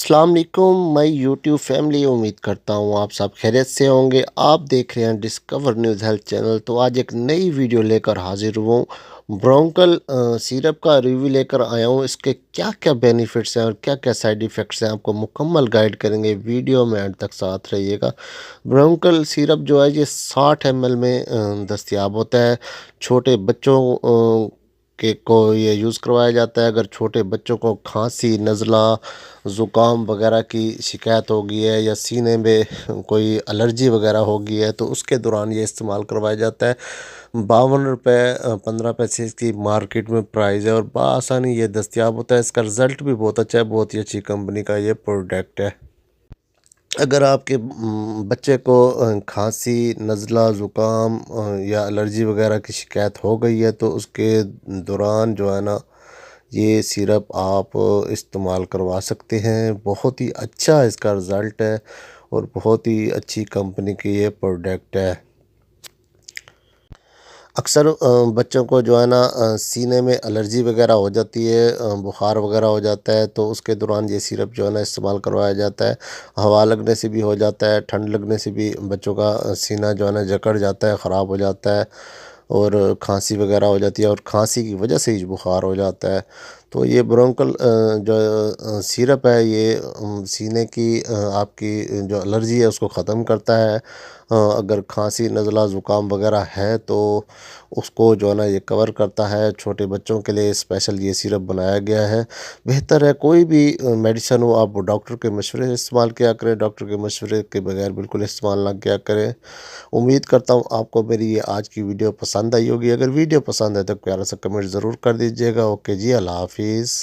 अस्सलाम वालेकुम my YouTube family. उम्मीद करता हूँ आप सब खैरियत से होंगे। आप देख रहे हैं डिस्कवर न्यूज़ हेल्थ चैनल। तो आज एक नई वीडियो लेकर हाजिर हुआ हूँ। ब्रोंकल सिरप का रिव्यू लेकर आया हूँ। इसके क्या क्या बेनिफिट्स हैं और क्या क्या साइड इफ़ेक्ट्स हैं, आपको मुकम्मल गाइड करेंगे। वीडियो में एंड तक साथ रहिएगा। ब्रोंकल सिरप जो है ये 60 ml में दस्तयाब होता है। छोटे बच्चों के को ये यूज़ करवाया जाता है। अगर छोटे बच्चों को खांसी, नज़ला, ज़ुकाम वगैरह की शिकायत हो गई है या सीने में कोई एलर्जी वगैरह हो गई है तो उसके दौरान ये इस्तेमाल करवाया जाता है। 52 रुपये 15 पैसे इसकी मार्केट में प्राइस है और बआसानी ये दस्तयाब होता है। इसका रिज़ल्ट भी बहुत अच्छा है। बहुत ही अच्छी कंपनी का ये प्रोडक्ट है। अगर आपके बच्चे को खांसी, नज़ला, ज़ुकाम या एलर्जी वगैरह की शिकायत हो गई है तो उसके दौरान जो है ना, ये सिरप आप इस्तेमाल करवा सकते हैं। बहुत ही अच्छा इसका रिज़ल्ट है और बहुत ही अच्छी कंपनी की ये प्रोडक्ट है। अक्सर बच्चों को जो है ना सीने में एलर्जी वगैरह हो जाती है, बुखार वगैरह हो जाता है तो उसके दौरान ये सिरप जो है ना इस्तेमाल करवाया जाता है। हवा लगने से भी हो जाता है, ठंड लगने से भी बच्चों का सीना जो है ना जकड़ जाता है, ख़राब हो जाता है और खांसी वगैरह हो जाती है और खांसी की वजह से ही बुखार हो जाता है। तो ये ब्रोंकल जो सिरप है ये सीने की आपकी जो एलर्जी है उसको ख़त्म करता है। अगर खांसी, नज़ला, ज़ुकाम वगैरह है तो उसको जो है ना ये कवर करता है। छोटे बच्चों के लिए स्पेशल ये सिरप बनाया गया है। बेहतर है कोई भी मेडिसिन हो आप डॉक्टर के मशवरे से इस्तेमाल किया करें। डॉक्टर के मशवरे के बगैर बिल्कुल इस्तेमाल ना किया करें। उम्मीद करता हूँ आपको मेरी ये आज की वीडियो पसंद आई होगी। अगर वीडियो पसंद है तो प्यारा सा कमेंट ज़रूर कर दीजिएगा। ओके जी, अल्लाह हाफिज़।